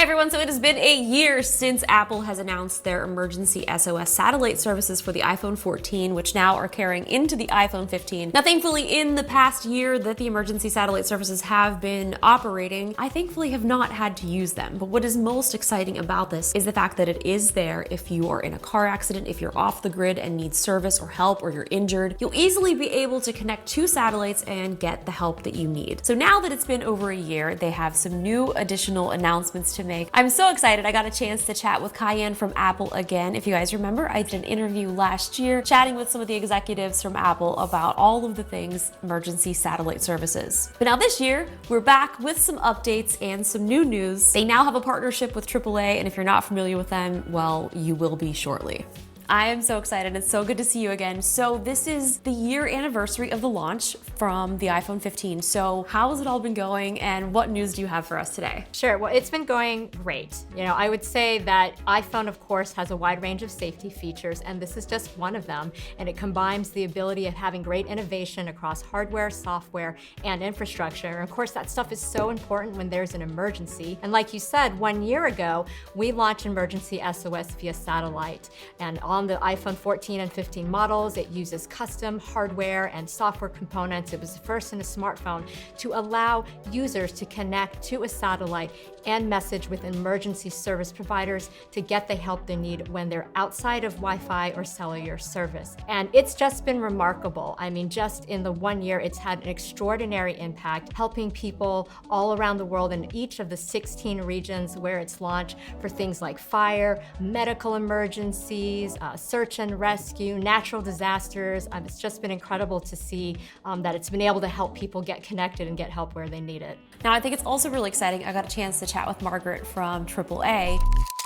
everyone, so it has been a year since Apple has announced their Emergency SOS satellite services for the iPhone 14, which now are carrying into the iPhone 15. Now, thankfully, in the past year that the emergency satellite services have been operating, I thankfully have not had to use them. But what is most exciting about this is the fact that it is there if you are in a car accident, if you're off the grid and need service or help, or you're injured. You'll easily be able to connect two satellites and get the help that you need. So now that it's been over a year, they have some new additional announcements to make. I'm so excited. I got a chance to chat with Kaiann from Apple again. If you guys remember, I did an interview last year chatting with some of the executives from Apple about all of the things emergency satellite services. But now this year, we're back with some updates and some new news. They now have a partnership with AAA, and if you're not familiar with them, well, you will be shortly. I am so excited. It's so good to see you again. So this is the year anniversary of the launch from the iPhone 15. So how has it all been going, and what news do you have for us today? Sure, well, it's been going great. I would say that iPhone, of course, has a wide range of safety features, and this is just one of them. And it combines the ability of having great innovation across hardware, software, and infrastructure. And of course, that stuff is so important when there's an emergency. And like you said, 1 year ago, we launched Emergency SOS via satellite. And on the iPhone 14 and 15 models, it uses custom hardware and software components. It was the first in a smartphone to allow users to connect to a satellite and message with emergency service providers to get the help they need when they're outside of Wi-Fi or cellular service. And it's just been remarkable. I mean, just in the 1 year, it's had an extraordinary impact, helping people all around the world in each of the 16 regions where it's launched for things like fire, medical emergencies, search and rescue, natural disasters. It's just been incredible to see that it's been able to help people get connected and get help where they need it. Now, I think it's also really exciting. I got a chance to chat with Margaret from AAA.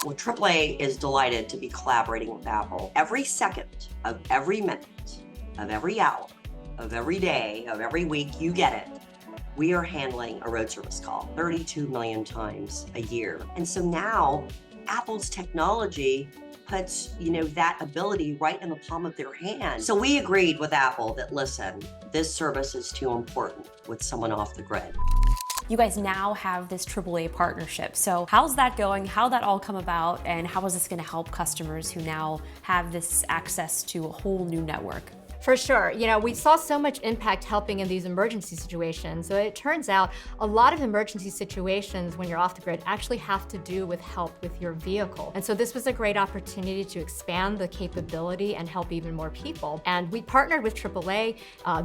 Well, AAA is delighted to be collaborating with Apple. Every second of every minute, of every hour, of every day, of every week, you get it. We are handling a road service call 32 million times a year. And so now Apple's technology puts, that ability right in the palm of their hand. So we agreed with Apple that, listen, this service is too important with someone off the grid. You guys now have this AAA partnership. So how's that going? How'd that all come about? And how is this gonna help customers who now have this access to a whole new network? For sure. We saw so much impact helping in these emergency situations. So it turns out a lot of emergency situations when you're off the grid actually have to do with help with your vehicle. And so this was a great opportunity to expand the capability and help even more people. And we partnered with AAA.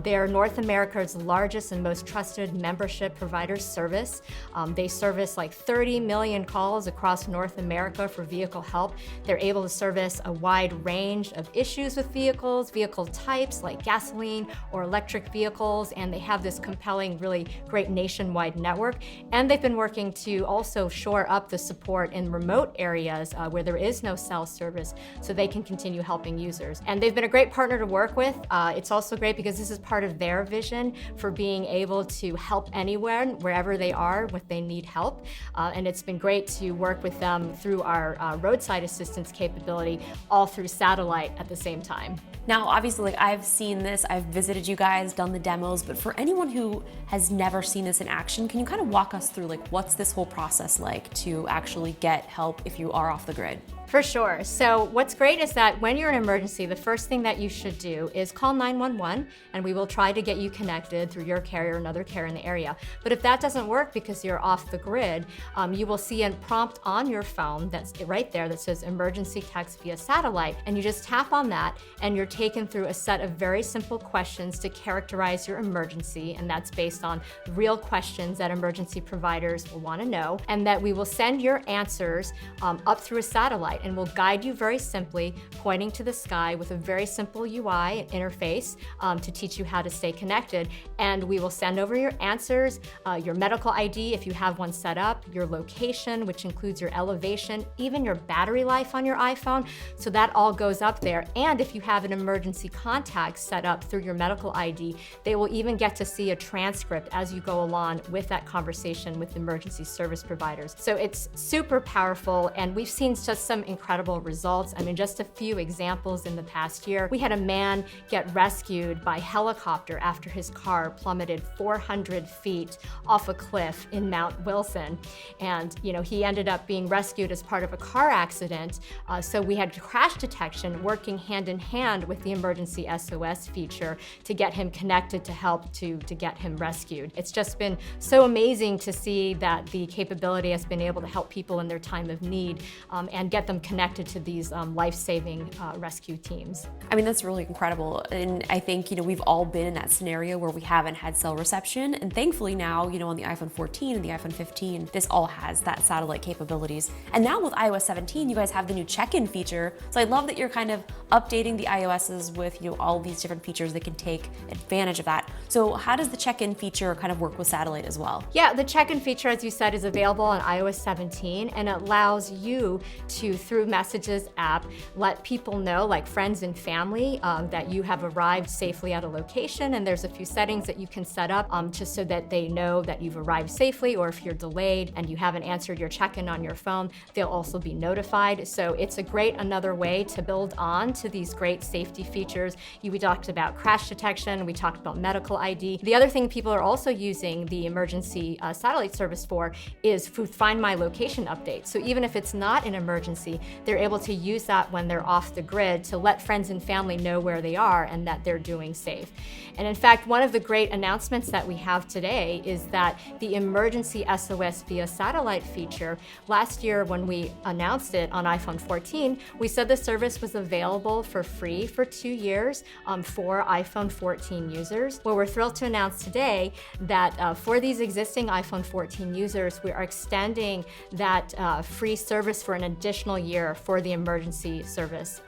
They're North America's largest and most trusted membership provider service. They service like 30 million calls across North America for vehicle help. They're able to service a wide range of issues with vehicles, vehicle types, like gasoline or electric vehicles, and they have this compelling, really great nationwide network. And they've been working to also shore up the support in remote areas where there is no cell service, so they can continue helping users. And they've been a great partner to work with. It's also great because this is part of their vision for being able to help anywhere, wherever they are, when they need help. And it's been great to work with them through our roadside assistance capability, all through satellite at the same time. Now, obviously, I've seen this, I've visited you guys, done the demos, but for anyone who has never seen this in action, can you kind of walk us through what's this whole process like to actually get help if you are off the grid? For sure. So what's great is that when you're in an emergency, the first thing that you should do is call 911, and we will try to get you connected through your carrier or another carrier in the area. But if that doesn't work because you're off the grid, you will see a prompt on your phone that's right there that says emergency text via satellite, and you just tap on that, and you're taken through a set of very simple questions to characterize your emergency, and that's based on real questions that emergency providers will want to know, and that we will send your answers up through a satellite. And we'll guide you very simply, pointing to the sky with a very simple UI interface to teach you how to stay connected. And we will send over your answers, your medical ID if you have one set up, your location, which includes your elevation, even your battery life on your iPhone. So that all goes up there. And if you have an emergency contact contact set up through your medical ID. They will even get to see a transcript as you go along with that conversation with emergency service providers. So it's super powerful, and we've seen just some incredible results. I mean, just a few examples in the past year. We had a man get rescued by helicopter after his car plummeted 400 feet off a cliff in Mount Wilson. And he ended up being rescued as part of a car accident. So we had crash detection working hand in hand with the Emergency SOS feature to get him connected to help to get him rescued. It's just been so amazing to see that the capability has been able to help people in their time of need and get them connected to these life-saving rescue teams. I mean, that's really incredible. And I think, we've all been in that scenario where we haven't had cell reception. And thankfully now, on the iPhone 14 and the iPhone 15, this all has that satellite capabilities. And now with iOS 17, you guys have the new check-in feature. So I love that you're kind of updating the iOSs with, all these different features that can take advantage of that. So how does the check-in feature kind of work with satellite as well? Yeah, the check-in feature, as you said, is available on iOS 17, and it allows you to, through Messages app, let people know, like friends and family, that you have arrived safely at a location. And there's a few settings that you can set up just so that they know that you've arrived safely, or if you're delayed and you haven't answered your check-in on your phone, they'll also be notified. So it's another way to build on to these great safety features. We talked about crash detection, we talked about medical ID. The other thing people are also using the emergency satellite service for is Find My Location updates. So even if it's not an emergency, they're able to use that when they're off the grid to let friends and family know where they are and that they're doing safe. And in fact, one of the great announcements that we have today is that the Emergency SOS via satellite feature, last year when we announced it on iPhone 14, we said the service was available for free for 2 years for iPhone 14 users. Well, we're thrilled to announce today that for these existing iPhone 14 users, we are extending that free service for an additional year for the emergency service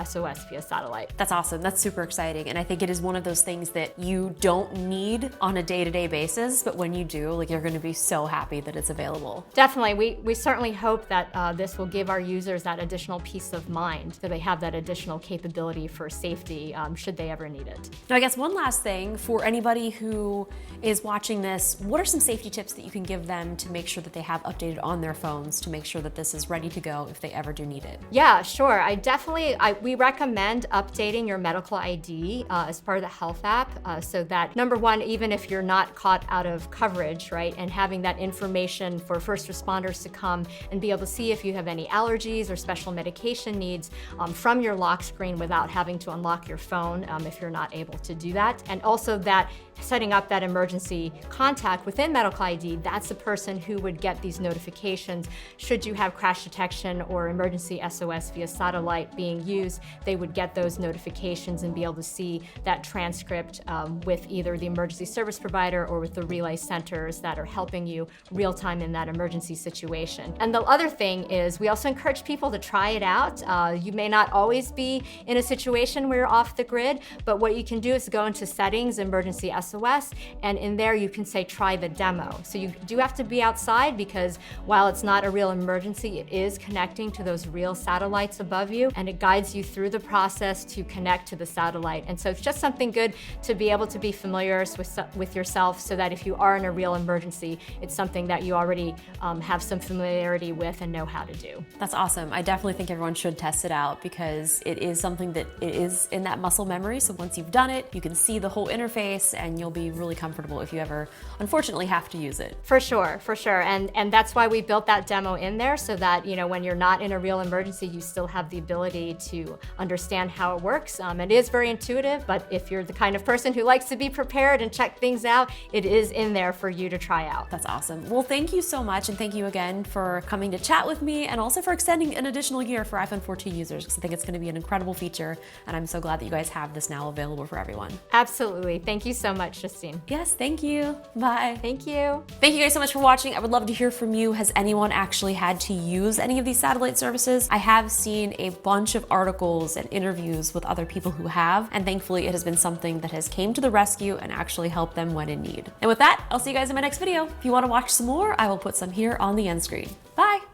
SOS via satellite. That's awesome. That's super exciting. And I think it is one of those things that you don't need on a day-to-day basis, but when you do, you're going to be so happy that it's available. Definitely. We certainly hope that this will give our users that additional peace of mind, that they have that additional capability for safety should they ever need it. Now, I guess one last thing for anybody who is watching this, what are some safety tips that you can give them to make sure that they have updated on their phones to make sure that this is ready to go if they ever do need it? Yeah, sure. We recommend updating your medical ID as part of the health app so that, number one, even if you're not caught out of coverage, right, and having that information for first responders to come and be able to see if you have any allergies or special medication needs from your lock screen without having to unlock your phone if you're not able to do that. And also that setting up that emergency contact within medical ID, that's the person who would get these notifications. Should you have crash detection or emergency SOS via satellite being used, they would get those notifications and be able to see that transcript with either the emergency service provider or with the relay centers that are helping you real time in that emergency situation. And the other thing is we also encourage people to try it out. You may not always be in a situation where you're off the grid, but what you can do is go into settings, emergency SOS, and in there you can say try the demo. So you do have to be outside because while it's not a real emergency, it is connecting to those real satellites above you, and it guides you through the process to connect to the satellite. And so it's just something good to be able to be familiar with yourself so that if you are in a real emergency, it's something that you already have some familiarity with and know how to do. That's awesome. I definitely think everyone should test it out because it is something that it is in that muscle memory. So once you've done it, you can see the whole interface and you'll be really comfortable if you ever unfortunately have to use it. For sure, for sure. And that's why we built that demo in there so that, when you're not in a real emergency, you still have the ability to understand how it works. It is very intuitive, but if you're the kind of person who likes to be prepared and check things out, it is in there for you to try out. That's awesome. Well, thank you so much. And thank you again for coming to chat with me and also for extending an additional year for iPhone 14 users because I think it's going to be an incredible feature. And I'm so glad that you guys have this now available for everyone. Absolutely. Thank you so much, Justine. Yes, thank you. Bye. Thank you. Thank you guys so much for watching. I would love to hear from you. Has anyone actually had to use any of these satellite services? I have seen a bunch of articles and interviews with other people who have, and thankfully it has been something that has came to the rescue and actually helped them when in need. And with that, I'll see you guys in my next video. If you want to watch some more, I will put some here on the end screen. Bye.